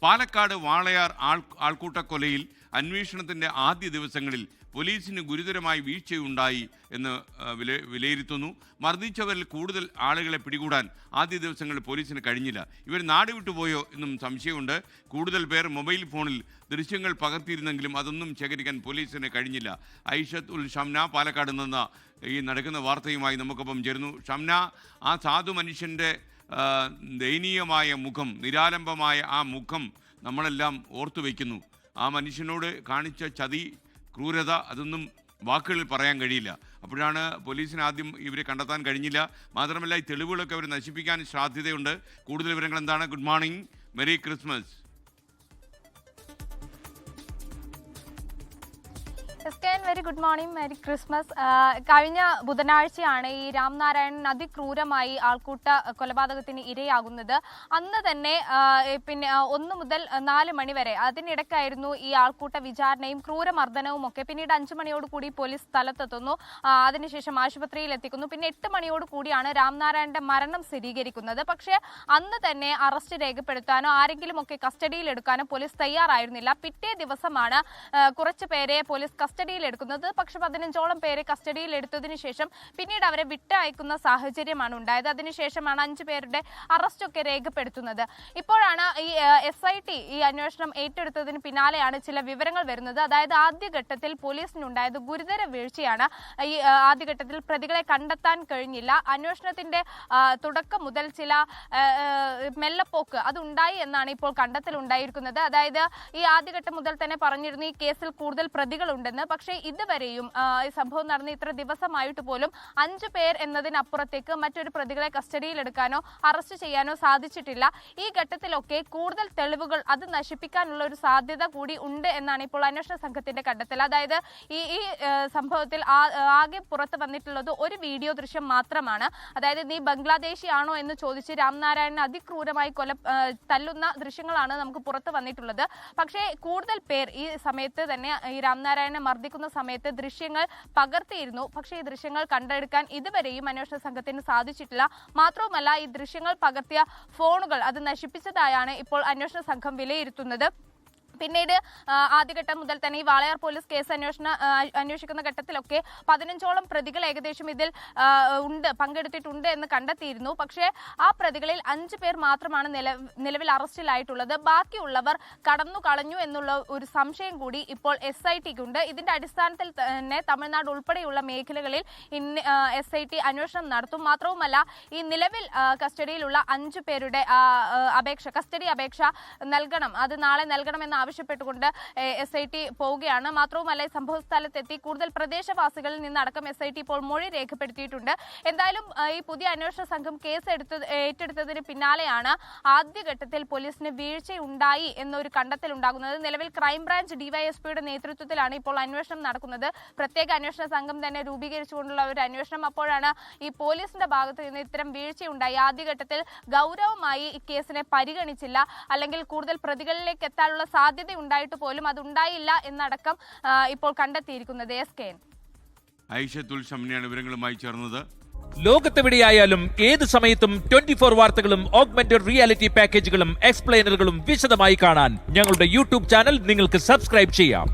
പാലക്കാട് വാളയാർ ആൾക്കൂട്ടക്കൊലയിൽ അന്വേഷണത്തിന്റെ ആദ്യ ദിവസങ്ങളിൽ പോലീസിന് ഗുരുതരമായി വീഴ്ചയുണ്ടായി എന്ന് വിലയിരുത്തുന്നു. മർദ്ദിച്ചവരിൽ കൂടുതൽ ആളുകളെ പിടികൂടാൻ ആദ്യ ദിവസങ്ങളിൽ പോലീസിന് കഴിഞ്ഞില്ല. ഇവർ നാട് വിട്ടുപോയോ എന്നും സംശയമുണ്ട്. കൂടുതൽ പേർ മൊബൈൽ ഫോണിൽ ദൃശ്യങ്ങൾ പകർത്തിയിരുന്നെങ്കിലും അതൊന്നും ശേഖരിക്കാൻ പോലീസിന് കഴിഞ്ഞില്ല. ഐഷത്ത് ഉൽ ഷംന പാലക്കാട് നിന്ന് ഈ നടക്കുന്ന വാർത്തയുമായി നമുക്കൊപ്പം ചേരുന്നു. ഷംന, ആ സാധു മനുഷ്യൻ്റെ ദയനീയമായ മുഖം, നിരാലംബമായ ആ മുഖം നമ്മളെല്ലാം ഓർത്തു വയ്ക്കുന്നു. ആ മനുഷ്യനോട് കാണിച്ച ചതി, ക്രൂരത, അതൊന്നും വാക്കുകളിൽ പറയാൻ കഴിയില്ല. അപ്പോഴാണ് പോലീസിന് ആദ്യം ഇവരെ കണ്ടെത്താൻ കഴിഞ്ഞില്ല. മാത്രമല്ല ഈ തെളിവുകളൊക്കെ അവർ നശിപ്പിക്കാൻ സാധ്യതയുണ്ട്. കൂടുതൽ വിവരങ്ങൾ എന്താണ്? Good morning, merry Christmas. Very good morning, merry Christmas. കഴിഞ്ഞ ബുധനാഴ്ചയാണ് ഈ രാംനാരായണൻ അതിക്രൂരമായി ആൾക്കൂട്ട കൊലപാതകത്തിന് ഇരയാകുന്നത്. അന്ന് തന്നെ പിന്നെ 1 മുതൽ 4 മണി വരെ അതിനിടയ്ക്കായിരുന്നു ഈ ആൾക്കൂട്ട വിചാരണയും ക്രൂരമർദ്ദനവും ഒക്കെ. പിന്നീട് 5 മണിയോടുകൂടി പോലീസ് സ്ഥലത്തെത്തുന്നു, അതിനുശേഷം ആശുപത്രിയിൽ എത്തിക്കുന്നു. പിന്നെ 8 മണിയോട് കൂടിയാണ് രാംനാരായണന്റെ മരണം സ്ഥിരീകരിക്കുന്നത്. പക്ഷേ അന്ന് തന്നെ അറസ്റ്റ് രേഖപ്പെടുത്താനോ ആരെങ്കിലും ഒക്കെ കസ്റ്റഡിയിൽ എടുക്കാനോ പോലീസ് തയ്യാറായിരുന്നില്ല. പിറ്റേ ദിവസമാണ് കുറച്ച് പേരെ പോലീസ് കസ്റ്റഡിയിൽ എടുക്കുന്നത്. പക്ഷെ 15ഓളം പേരെ കസ്റ്റഡിയിൽ എടുത്തതിനു ശേഷം പിന്നീട് അവരെ വിട്ടയക്കുന്ന സാഹചര്യമാണ് ഉണ്ടായത്. അതിനുശേഷമാണ് 5 പേരുടെ അറസ്റ്റൊക്കെ രേഖപ്പെടുത്തുന്നത്. ഇപ്പോഴാണ് ഈ SIT ഈ അന്വേഷണം ഏറ്റെടുത്തതിന് പിന്നാലെയാണ് ചില വിവരങ്ങൾ വരുന്നത്. അതായത് ആദ്യഘട്ടത്തിൽ പോലീസിനുണ്ടായത് ഗുരുതര വീഴ്ചയാണ്. ഈ ആദ്യഘട്ടത്തിൽ പ്രതികളെ കണ്ടെത്താൻ കഴിഞ്ഞില്ല. അന്വേഷണത്തിന്റെ തുടക്കം മുതൽ ചില മെല്ലപ്പോക്ക് അതുണ്ടായി എന്നാണ് ഇപ്പോൾ കണ്ടെത്തലുണ്ടായിരിക്കുന്നത്. അതായത് ഈ ആദ്യഘട്ടം മുതൽ തന്നെ പറഞ്ഞിരുന്നു ഈ കേസിൽ കൂടുതൽ പ്രതികളുണ്ടെന്ന്. പക്ഷേ ഇതുവരെയും ഈ സംഭവം നടന്ന ഇത്ര ദിവസമായിട്ട് പോലും 5 പേർ എന്നതിനപ്പുറത്തേക്ക് മറ്റൊരു പ്രതികളെ കസ്റ്റഡിയിലെടുക്കാനോ അറസ്റ്റ് ചെയ്യാനോ സാധിച്ചിട്ടില്ല. ഈ ഘട്ടത്തിലൊക്കെ കൂടുതൽ തെളിവുകൾ അത് നശിപ്പിക്കാനുള്ള ഒരു സാധ്യത കൂടി ഉണ്ട് എന്നാണ് ഇപ്പോൾ അന്വേഷണ സംഘത്തിന്റെ കണ്ടെത്തൽ. അതായത് ഈ സംഭവത്തിൽ ആകെ പുറത്ത് വന്നിട്ടുള്ളത് ഒരു വീഡിയോ ദൃശ്യം മാത്രമാണ്. അതായത് നീ ബംഗ്ലാദേശി ആണോ എന്ന് ചോദിച്ച് രാംനാരായണൻ അതിക്രൂരമായി തല്ലുന്ന ദൃശ്യങ്ങളാണ് നമുക്ക് പുറത്ത് വന്നിട്ടുള്ളത്. പക്ഷേ കൂടുതൽ പേർ ഈ സമയത്ത് തന്നെ ഈ രാംനാരായണനെ മർദ്ദിക്കുന്ന സമയത്ത് ദൃശ്യങ്ങൾ പകർത്തിയിരുന്നു. പക്ഷേ ഈ ദൃശ്യങ്ങൾ കണ്ടെടുക്കാൻ ഇതുവരെയും അന്വേഷണ സംഘത്തിന് സാധിച്ചിട്ടില്ല. മാത്രവുമല്ല ഈ ദൃശ്യങ്ങൾ പകർത്തിയ ഫോണുകൾ അത് നശിപ്പിച്ചതായാണ് ഇപ്പോൾ അന്വേഷണ സംഘം വിലയിരുത്തുന്നത്. പിന്നീട് ആദ്യഘട്ടം മുതൽ തന്നെ ഈ വാളയാർ പോലീസ് കേസ് അന്വേഷിക്കുന്ന ഘട്ടത്തിലൊക്കെ 15ഓളം പ്രതികൾ ഏകദേശം ഇതിൽ പങ്കെടുത്തിട്ടുണ്ട് എന്ന് കണ്ടെത്തിയിരുന്നു. പക്ഷേ ആ പ്രതികളിൽ 5 പേർ മാത്രമാണ് നിലവിൽ അറസ്റ്റിലായിട്ടുള്ളത്. ബാക്കിയുള്ളവർ കടന്നു കളഞ്ഞു എന്നുള്ള ഒരു സംശയം കൂടി ഇപ്പോൾ SITക്കുണ്ട്. ഇതിന്റെ അടിസ്ഥാനത്തിൽ തന്നെ തമിഴ്നാട് ഉൾപ്പെടെയുള്ള മേഖലകളിൽ SIT അന്വേഷണം നടത്തും. മാത്രവുമല്ല ഈ നിലവിൽ കസ്റ്റഡിയിലുള്ള 5 പേരുടെ കസ്റ്റഡി അപേക്ഷ നൽകണം, അത് നാളെ നൽകണമെന്ന് ആവശ്യപ്പെട്ടുകൊണ്ട് SIT പോവുകയാണ്. മാത്രവുമല്ല സംഭവ സ്ഥലത്തെത്തി കൂടുതൽ പ്രദേശവാസികളിൽ നിന്നടക്കം SIT ഇപ്പോൾ മൊഴി രേഖപ്പെടുത്തിയിട്ടുണ്ട്. എന്തായാലും ഈ പുതിയ അന്വേഷണ സംഘം കേസ് ഏറ്റെടുത്തതിന് പിന്നാലെയാണ് ആദ്യഘട്ടത്തിൽ പോലീസിന് വീഴ്ചയുണ്ടായി എന്നൊരു കണ്ടെത്തൽ ഉണ്ടാകുന്നത്. നിലവിൽ ക്രൈംബ്രാഞ്ച് DYSPയുടെ നേതൃത്വത്തിലാണ് ഇപ്പോൾ അന്വേഷണം നടക്കുന്നത്. പ്രത്യേക അന്വേഷണ സംഘം തന്നെ രൂപീകരിച്ചുകൊണ്ടുള്ള ഒരു അന്വേഷണം. അപ്പോഴാണ് ഈ പോലീസിന്റെ ഭാഗത്ത് നിന്ന് ഇത്തരം വീഴ്ചയുണ്ടായി. ആദ്യഘട്ടത്തിൽ ഗൗരവമായി ഈ കേസിനെ പരിഗണിച്ചില്ല, അല്ലെങ്കിൽ കൂടുതൽ പ്രതികളിലേക്ക് എത്താനുള്ള സാധ്യത ഉണ്ടായിട്ട് പോലും അതുണ്ടായില്ല എന്നടക്കം ഇപ്പോൾ കണ്ടെത്തിയിരിക്കുന്നത്. ഐഷത്തുൽ ഷംനയാണ് വിവരങ്ങളുമായി ചേർന്നത്. ലോകത്തെവിടെയായാലും ഏത് സമയത്തും 24 വാർത്തകളും ഓഗ്മെന്റഡ് റിയാലിറ്റി പാക്കേജുകളും എക്സ്പ്ലെയിനറുകളും വിശദമായി കാണാൻ ഞങ്ങളുടെ YouTube ചാനൽ നിങ്ങൾക്ക് സബ്സ്ക്രൈബ് ചെയ്യാം.